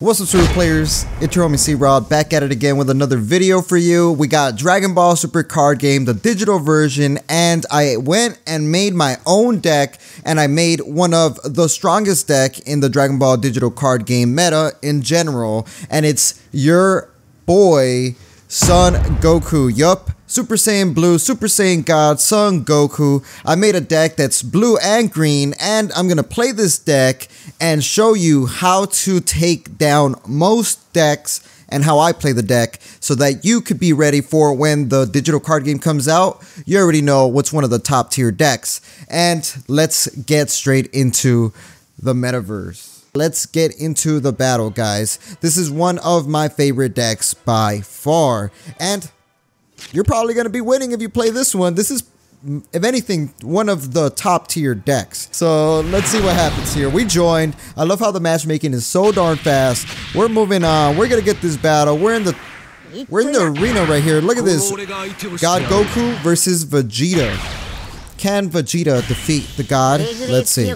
What's up, super players? It's your homie C-Rod back at it again with another video for you. We got Dragon Ball Super card game, the digital version, and I went and made my own deck, and I made one of the strongest deck in the Dragon Ball digital card game meta in general, and it's your boy Son Goku. Yup, Super Saiyan Blue, Super Saiyan God, Son Goku. I made a deck that's blue and green, and I'm gonna play this deck and show you how to take down most decks and how I play the deck so that you could be ready for when the digital card game comes out. You already know what's one of the top tier decks. And let's get straight into the metaverse. Let's get into the battle, guys. This is one of my favorite decks by far, and you're probably going to be winning if you play this one. This is, if anything, one of the top tier decks. So let's see what happens here. We joined. I love how the matchmaking is so darn fast. We're moving on. We're going to get this battle. We're in the arena right here. Look at this. God Goku versus Vegeta. Can Vegeta defeat the god? Let's see.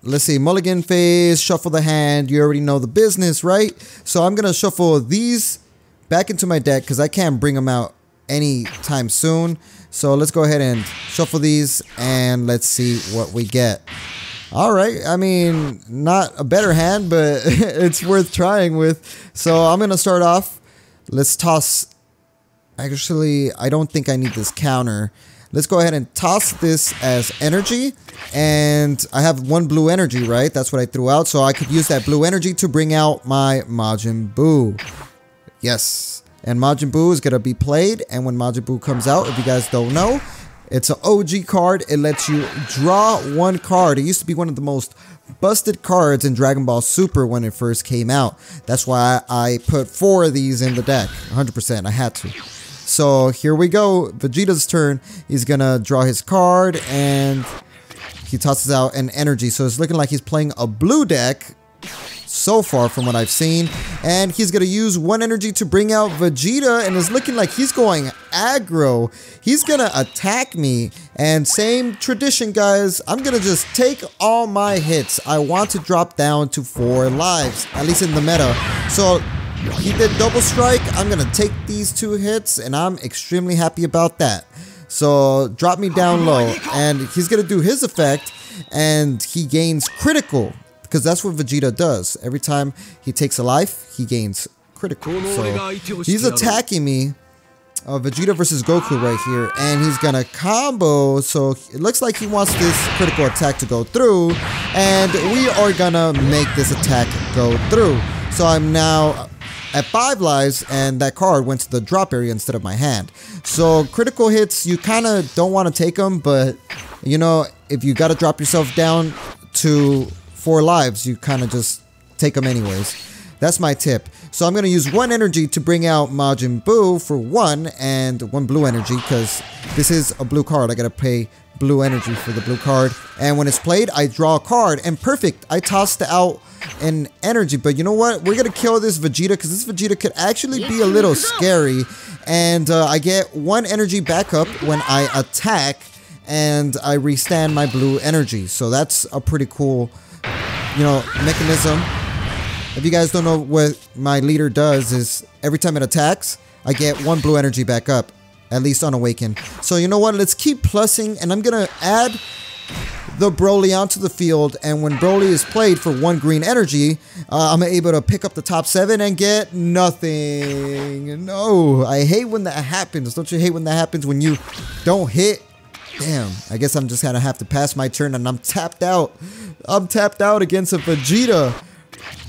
Let's see, mulligan phase, shuffle the hand. You already know the business, right? So I'm gonna shuffle these back into my deck because I can't bring them out anytime soon. So let's go ahead and shuffle these and let's see what we get. All right, I mean, not a better hand, but it's worth trying with. So I'm gonna start off. Let's toss. Actually, I don't think I need this counter. Let's go ahead and toss this as energy, and I have one blue energy, right? That's what I threw out, so I could use that blue energy to bring out my Majin Buu. Yes, and Majin Buu is going to be played, and when Majin Buu comes out, if you guys don't know, it's an OG card. It lets you draw one card. It used to be one of the most busted cards in Dragon Ball Super when it first came out. That's why I put 4 of these in the deck, 100%, I had to. So here we go, Vegeta's turn. He's gonna draw his card and he tosses out an energy. So it's looking like he's playing a blue deck so far from what I've seen. And he's gonna use one energy to bring out Vegeta, and it's looking like he's going aggro. He's gonna attack me, and same tradition, guys. I'm gonna just take all my hits. I want to drop down to 4 lives, at least in the meta. So he did double strike. I'm gonna take these 2 hits, and I'm extremely happy about that. So drop me down low, and he's gonna do his effect, and he gains critical, because that's what Vegeta does. Every time he takes a life, he gains critical. So he's attacking me. Vegeta versus Goku right here, and he's gonna combo. So it looks like he wants this critical attack to go through, and we are gonna make this attack go through. So I'm now at 5 lives, and that card went to the drop area instead of my hand. So critical hits, you kind of don't want to take them, but you know, if you got to drop yourself down to 4 lives, you kind of just take them anyways. That's my tip. So I'm going to use 1 energy to bring out Majin Buu for 1, and 1 blue energy, because this is a blue card. I got to pay blue energy for the blue card. And when it's played, I draw a card, and perfect. I tossed out an energy. But you know what? We're going to kill this Vegeta, because this Vegeta could actually be a little scary. And I get 1 energy back up when I attack, and I restand my blue energy. So that's a pretty cool, you know, mechanism. If you guys don't know what my leader does, is every time it attacks, I get 1 blue energy back up, at least on Awaken. So you know what? Let's keep plussing, and I'm going to add the Broly onto the field, and when Broly is played for 1 green energy, I'm able to pick up the top 7 and get nothing. No, I hate when that happens. Don't you hate when that happens, when you don't hit? Damn, I guess I'm just going to have to pass my turn, and I'm tapped out. I'm tapped out against a Vegeta.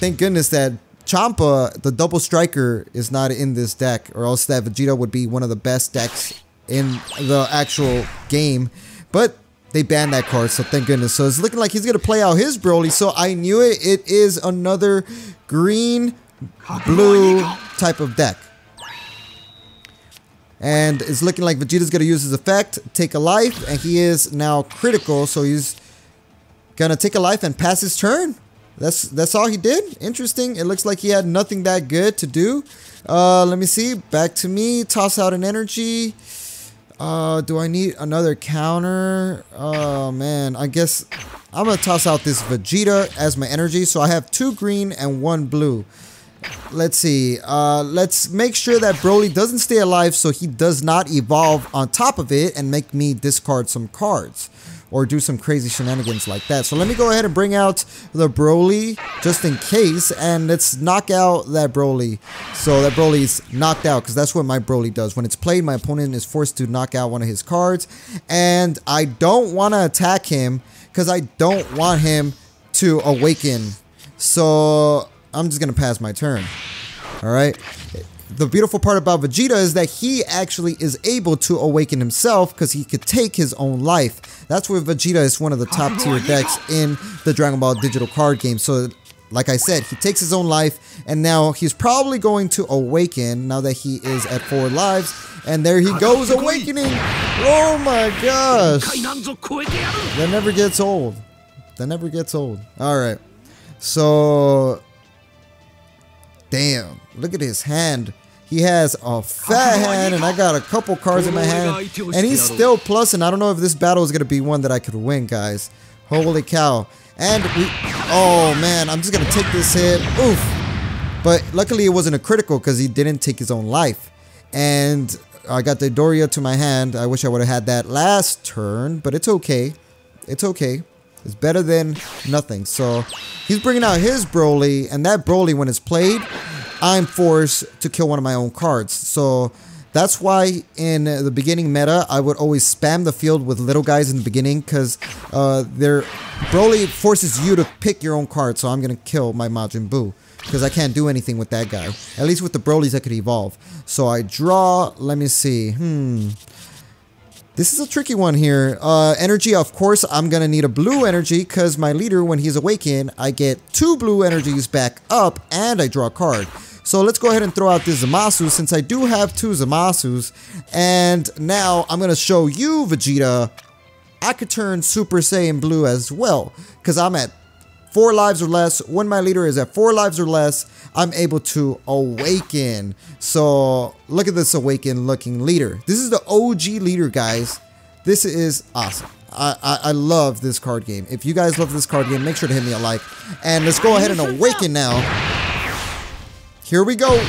Thank goodness that Champa, the double striker, is not in this deck, or else that Vegeta would be one of the best decks in the actual game. But they banned that card, so thank goodness. So it's looking like he's going to play out his Broly, so I knew it. It is another green-blue type of deck. And it's looking like Vegeta's going to use his effect, take a life, and he is now critical, so he's going to take a life and pass his turn. That's all he did. Interesting. It looks like he had nothing that good to do. Let me see. Back to me. Toss out an energy. Do I need another counter? Oh, man. I guess I'm going to toss out this Vegeta as my energy. So I have 2 green and 1 blue. Let's see. Let's make sure that Broly doesn't stay alive so he does not evolve on top of it and make me discard some cards or do some crazy shenanigans like that. So let me go ahead and bring out the Broly just in case, and let's knock out that Broly. So that Broly's knocked out, because that's what my Broly does. When it's played, my opponent is forced to knock out one of his cards, and I don't want to attack him because I don't want him to awaken. So I'm just going to pass my turn. All right. The beautiful part about Vegeta is that he actually is able to awaken himself because he could take his own life. That's where Vegeta is one of the top tier decks in the Dragon Ball digital card game. So like I said, he takes his own life, and now he's probably going to awaken now that he is at 4 lives. And there he goes, awakening. Oh my gosh. That never gets old. That never gets old. All right. So damn, look at his hand. He has a fat hand, and I got a couple cards in my hand, and he's still plussing. I don't know if this battle is going to be one that I could win, guys. Holy cow. And oh man, I'm just going to take this hit. Oof. But luckily it wasn't a critical because he didn't take his own life. And I got the Doria to my hand. I wish I would have had that last turn, but it's okay. It's okay. It's better than nothing. So he's bringing out his Broly, and that Broly, when it's played, I'm forced to kill one of my own cards. So that's why in the beginning meta, I would always spam the field with little guys in the beginning, because Broly forces you to pick your own card. So I'm going to kill my Majin Buu because I can't do anything with that guy. At least with the Brolys, I could evolve. So I draw. Let me see. This is a tricky one here. Energy, of course, I'm going to need a blue energy because my leader, when he's awakened, I get 2 blue energies back up and I draw a card. So let's go ahead and throw out this Zamasu since I do have 2 Zamasus. And now I'm going to show you, Vegeta, I could turn Super Saiyan Blue as well because I'm at 4 lives or less. When my leader is at 4 lives or less, I'm able to awaken. So look at this awakened looking leader. This is the OG leader, guys. This is awesome. I love this card game. If you guys love this card game, make sure to hit me a like. And let's go ahead and awaken now. Here we go.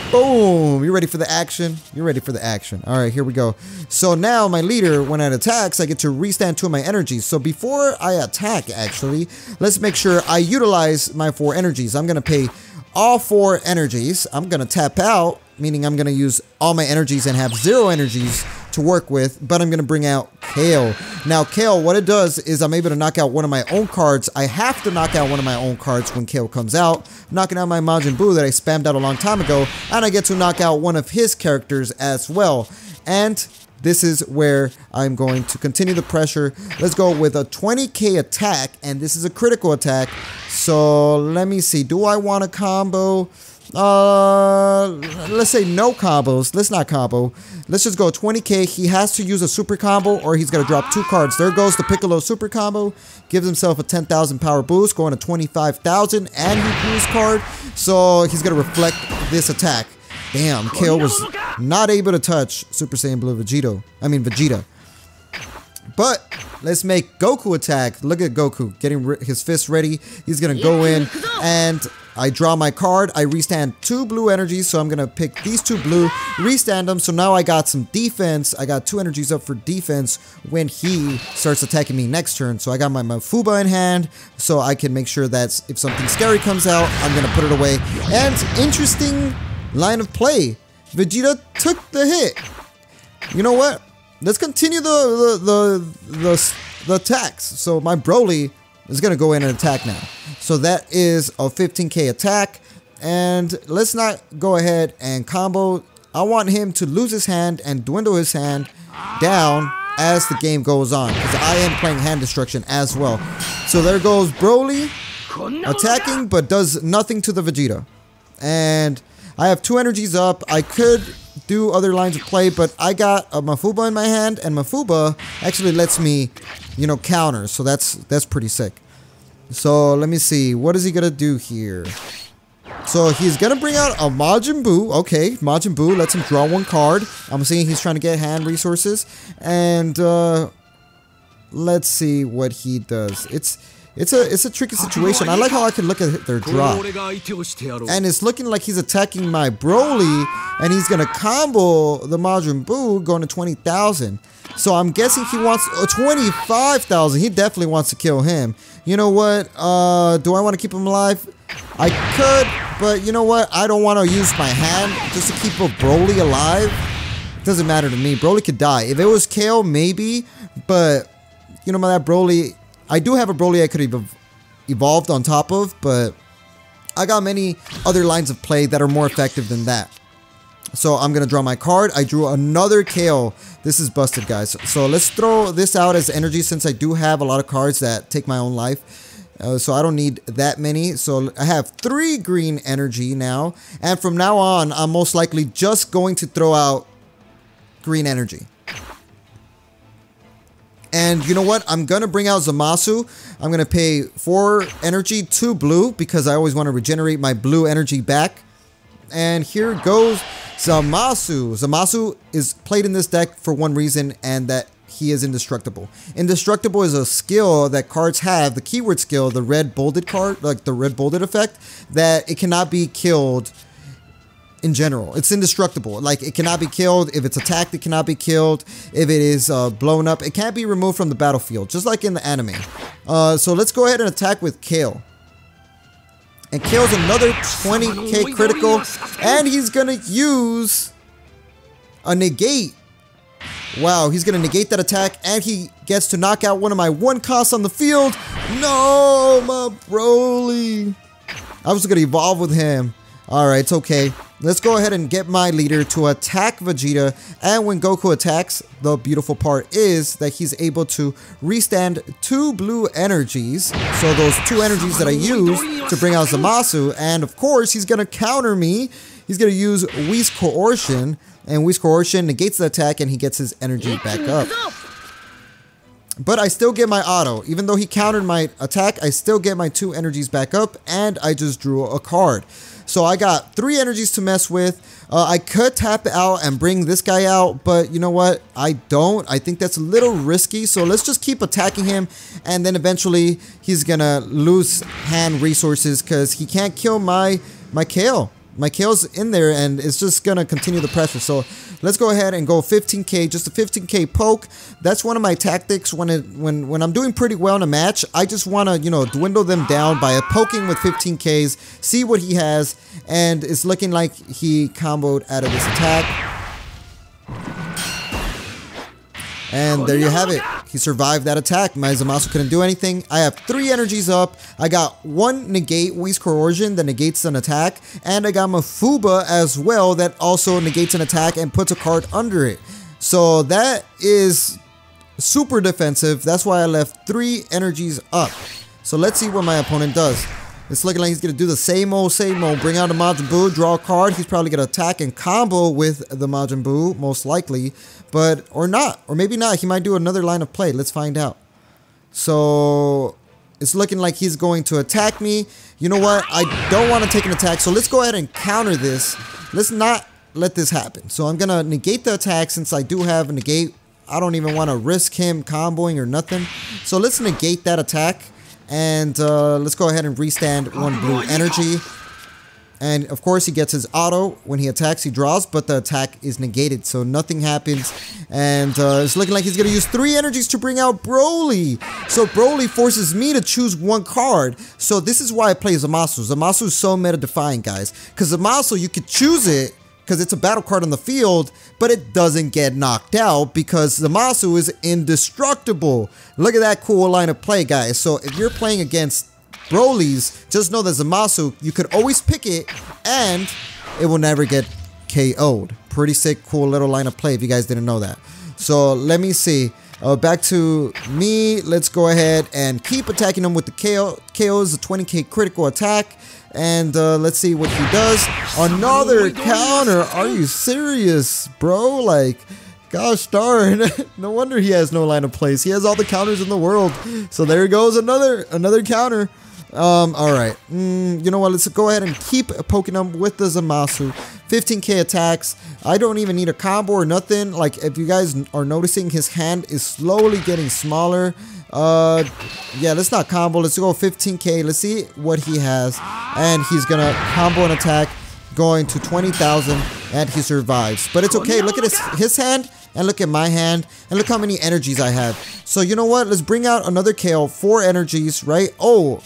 Boom. You ready for the action? You're ready for the action. All right, here we go. So now my leader, when it attacks, I get to restand 2 of my energies. So before I attack, actually, let's make sure I utilize my 4 energies. I'm going to pay all 4 energies. I'm going to tap out, meaning I'm going to use all my energies and have 0 energies to work with, but I'm going to bring out Kale. Now, Kale, what it does is I'm able to knock out one of my own cards. I have to knock out one of my own cards when Kale comes out, knocking out my Majin Buu that I spammed out a long time ago, and I get to knock out one of his characters as well. And this is where I'm going to continue the pressure. Let's go with a 20k attack, and this is a critical attack. So let me see. Do I want a combo? Let's say no combos. Let's not combo. Let's just go 20k. He has to use a super combo or he's going to drop 2 cards. There goes the Piccolo super combo. Gives himself a 10,000 power boost, going to 25,000, and he drew his card. So he's going to reflect this attack. Damn, Kale was not able to touch Super Saiyan Blue Vegeta. But let's make Goku attack. Look at Goku getting his fist ready. He's going to go in, and I draw my card. I restand 2 blue energies, so I'm going to pick these 2 blue, restand them. So now I got some defense. I got 2 energies up for defense when he starts attacking me next turn. So I got my Mafuba in hand, so I can make sure that if something scary comes out, I'm going to put it away. And interesting line of play. Vegeta took the hit. You know what? Let's continue the attacks. So my Broly is going to go in and attack now. So that is a 15k attack. And let's not go ahead and combo. I want him to lose his hand and dwindle his hand down as the game goes on, because I am playing hand destruction as well. So there goes Broly attacking, but does nothing to the Vegeta. And I have 2 energies up. I could do other lines of play, but I got a Mafuba in my hand, and Mafuba actually lets me, you know, counter. So that's pretty sick. So let me see. What is he gonna do here? So he's gonna bring out a Majin Buu. Okay, Majin Buu lets him draw 1 card. I'm seeing he's trying to get hand resources. And Let's see what he does. It's a tricky situation. I like how I can look at their drop. And it's looking like he's attacking my Broly, and he's gonna combo the Majin Buu, going to 20,000. So I'm guessing he wants 25,000. He definitely wants to kill him. You know what? Do I want to keep him alive? I could, but you know what? I don't want to use my hand just to keep a Broly alive. It doesn't matter to me. Broly could die. If it was Kale, maybe. But you know, that Broly, I do have a Broly I could have evolved on top of, but I got many other lines of play that are more effective than that. So I'm going to draw my card. I drew another Kale. This is busted, guys. So let's throw this out as energy, since I do have a lot of cards that take my own life. So I don't need that many. So I have 3 green energy now. And from now on, I'm most likely just going to throw out green energy. And you know what? I'm going to bring out Zamasu. I'm going to pay 4 energy, 2 blue, because I always want to regenerate my blue energy back. And here goes Zamasu. Zamasu is played in this deck for one reason, and that he is indestructible. Indestructible is a skill that cards have, the keyword skill, the red bolded card, like the red bolded effect, that it cannot be killed in general. It's indestructible. Like, it cannot be killed. If it's attacked, it cannot be killed. If it is blown up, it can't be removed from the battlefield, just like in the anime. So let's go ahead and attack with Kale. And Kale's another 20k critical, and he's gonna use a negate. Wow, he's gonna negate that attack, and he gets to knock out one of my 1 costs on the field. No, my Broly. I was gonna evolve with him. Alright, it's okay. Let's go ahead and get my leader to attack Vegeta. And when Goku attacks, the beautiful part is that he's able to restand 2 blue energies. So those 2 energies that I used to bring out Zamasu. And of course, he's going to counter me. He's going to use Whis Coercion. And Whis Coercion negates the attack, and he gets his energy back up. But I still get my auto. Even though he countered my attack, I still get my 2 energies back up. And I just drew a card. So I got 3 energies to mess with. I could tap out and bring this guy out, but you know what? I don't. I think that's a little risky. So let's just keep attacking him, and then eventually he's gonna lose hand resources because he can't kill my Kale. My Kale's in there, and it's just gonna continue the pressure. So let's go ahead and go 15k, just a 15k poke. That's one of my tactics when I'm doing pretty well in a match. I just want to, you know, dwindle them down by poking with 15ks, see what he has, and it's looking like he comboed out of this attack. And there you have it. He survived that attack. My Zamasu couldn't do anything. I have 3 energies up. I got 1 negate, Whis Coercion, that negates an attack. And I got Mafuba as well, that also negates an attack and puts a card under it. So that is super defensive. That's why I left 3 energies up. So let's see what my opponent does. It's looking like he's going to do the same old, bring out a Majin Buu, draw a card. He's probably going to attack and combo with the Majin Buu, most likely. But, or not, or maybe not. He might do another line of play. Let's find out. So, it's looking like he's going to attack me. You know what? I don't want to take an attack, so let's go ahead and counter this. Let's not let this happen. So I'm going to negate the attack since I do have a negate. I don't even want to risk him comboing or nothing. So let's negate that attack. And let's go ahead and restand 1 blue energy. And of course he gets his auto. When he attacks, he draws, but the attack is negated, so nothing happens. And it's looking like he's going to use 3 energies to bring out Broly. So Broly forces me to choose 1 card. So this is why I play Zamasu. Zamasu is so meta-defying, guys. Because Zamasu, you could choose it because it's a battle card on the field, but it doesn't get knocked out because Zamasu is indestructible. Look at that cool line of play, guys. So if you're playing against Broly's, just know that Zamasu, you could always pick it and it will never get KO'd. Pretty sick, cool little line of play if you guys didn't know that. So let me see. Back to me. Let's go ahead and keep attacking him with the KO. KO is a 20k critical attack. And let's see what he does. Another counter. Are you serious, bro? Like, gosh darn. No wonder he has no line of plays. He has all the counters in the world. So there goes another counter. Alright. You know what? Let's go ahead and keep poking him with the Zamasu. 15k attacks. I don't even need a combo or nothing. Like, if you guys are noticing, his hand is slowly getting smaller. Yeah, let's not combo. Let's go 15k. Let's see what he has. And he's gonna combo an attack, going to 20,000, and he survives. But it's okay. Look at his hand, and look at my hand, and look how many energies I have. So you know what? Let's bring out another Kale. 4 energies, right? Oh,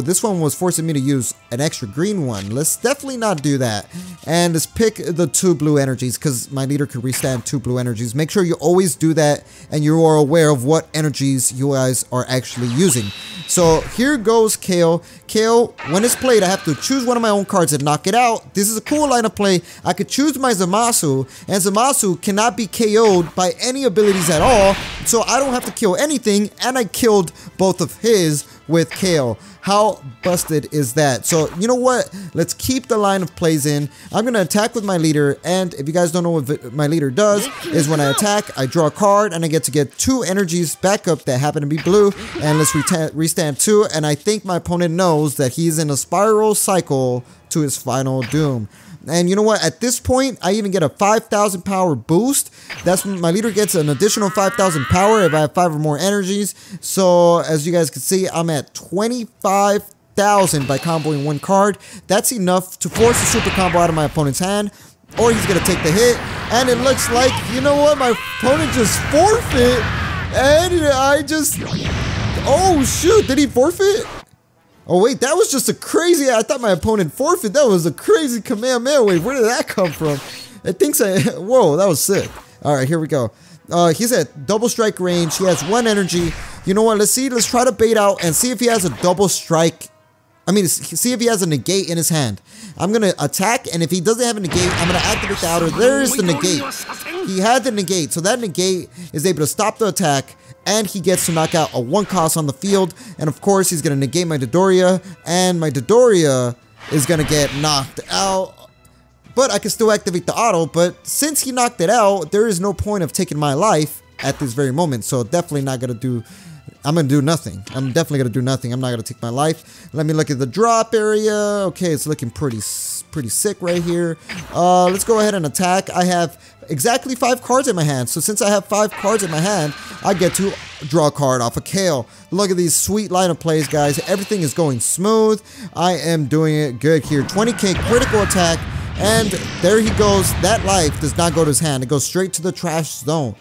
this one was forcing me to use an extra green one. Let's definitely not do that. And let's pick the 2 blue energies, because my leader could restand 2 blue energies. Make sure you always do that, and you are aware of what energies you guys are actually using. So here goes Kale. Kale, when it's played, I have to choose one of my own cards and knock it out. This is a cool line of play. I could choose my Zamasu, and Zamasu cannot be KO'd by any abilities at all, so I don't have to kill anything, and I killed both of his with Kale. How busted is that? So you know what? Let's keep the line of plays in. I'm gonna attack with my leader, and if you guys don't know what my leader does, is when I attack, I draw a card, and I get to get 2 energies back up that happen to be blue, and let's restand 2, and I think my opponent knows that he's in a spiral cycle to his final doom. And you know what? At this point, I even get a 5,000 power boost. That's when my leader gets an additional 5,000 power if I have 5 or more energies. So as you guys can see, I'm at 25,000 by comboing 1 card. That's enough to force a super combo out of my opponent's hand, or he's going to take the hit. And it looks like, you know what? My opponent just forfeit. And I just... Oh, shoot. Did he forfeit? Oh wait, that was just a crazy, I thought my opponent forfeit. That was a crazy Kamehameha wave. Where did that come from? I think so. Whoa, that was sick. Alright, here we go. He's at double strike range. He has 1 energy. You know what? Let's see. Let's try to bait out and see if he has a double strike. I mean, see if he has a negate in his hand. I'm going to attack, and if he doesn't have a negate, I'm going to activate the outer. There is the negate. He had the negate, so that negate is able to stop the attack, and he gets to knock out a 1 cost on the field. And of course, he's going to negate my Dodoria, and my Dodoria is going to get knocked out. But I can still activate the auto, but since he knocked it out, there is no point of taking my life at this very moment. So definitely not going to do... I'm going to do nothing. I'm definitely going to do nothing. I'm not going to take my life. Let me look at the drop area. Okay, it's looking pretty sick right here. Let's go ahead and attack. I have exactly 5 cards in my hand. So since I have 5 cards in my hand, I get to draw a card off a Kale. Look at these sweet line of plays, guys. Everything is going smooth. I am doing it good here. 20k critical attack. And there he goes. That life does not go to his hand. It goes straight to the trash zone.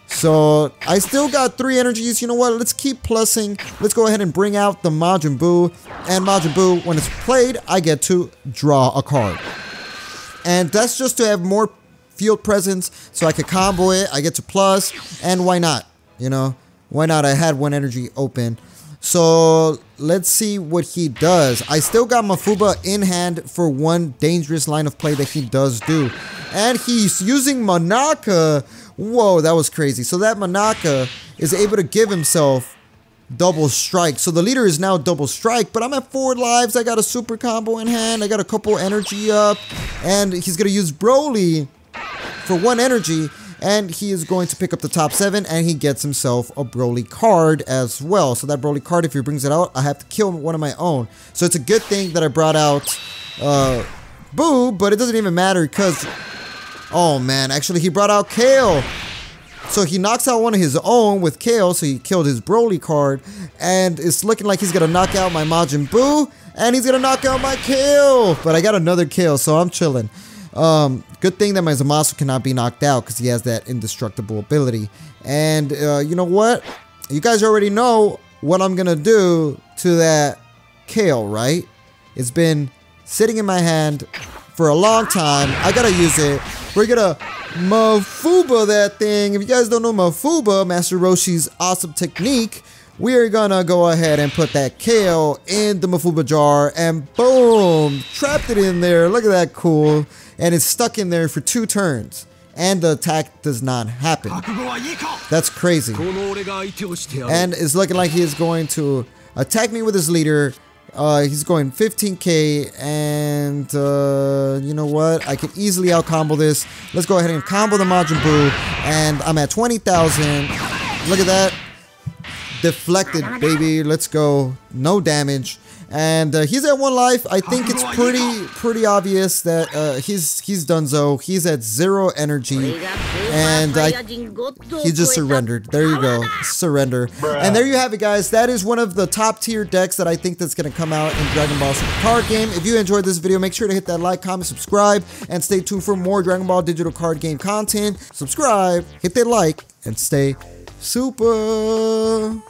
So I still got 3 energies. You know what? Let's keep plussing. Let's go ahead and bring out the Majin Buu. And Majin Buu, when it's played, I get to draw a card. And that's just to have more field presence so I could combo it. I get to plus. And why not? You know, why not? I had 1 energy open. So let's see what he does. I still got Mafuba in hand for 1 dangerous line of play that he does do. And he's using Manaka. Whoa, that was crazy. So that Manaka is able to give himself double strike. So the leader is now double strike, but I'm at 4 lives. I got a super combo in hand. I got a couple energy up. And he's going to use Broly for 1 energy. And he is going to pick up the top 7, and he gets himself a Broly card as well. So that Broly card, if he brings it out, I have to kill one of my own. So it's a good thing that I brought out Boo, but it doesn't even matter because... Oh man, actually he brought out Kale. So he knocks out one of his own with Kale, so he killed his Broly card. And it's looking like he's going to knock out my Majin Buu, and he's going to knock out my Kale. But I got another Kale, so I'm chilling. Good thing that my Zamasu cannot be knocked out because he has that indestructible ability. And you know what? You guys already know what I'm going to do to that Kale, right? It's been sitting in my hand for a long time. I got to use it. We're going to Mafuba that thing. If you guys don't know Mafuba, Master Roshi's awesome technique, we are going to go ahead and put that Kale in the Mafuba jar and boom, trapped it in there. Look at that, cool. And it's stuck in there for 2 turns. And the attack does not happen. That's crazy. And it's looking like he is going to attack me with his leader. He's going 15k, and you know what? I could easily out-combo this. Let's go ahead and combo the Majin Buu, and I'm at 20,000. Look at that. Deflected, baby. Let's go. No damage. And he's at 1 life. I think it's pretty obvious that he's donezo. He's at 0 energy, and he just surrendered. There you go, surrender. And there you have it, guys. That is one of the top tier decks that I think that's gonna come out in Dragon Ball Super card game. If you enjoyed this video, make sure to hit that like, comment, subscribe, and stay tuned for more Dragon Ball digital card game content. Subscribe, hit that like, and stay super.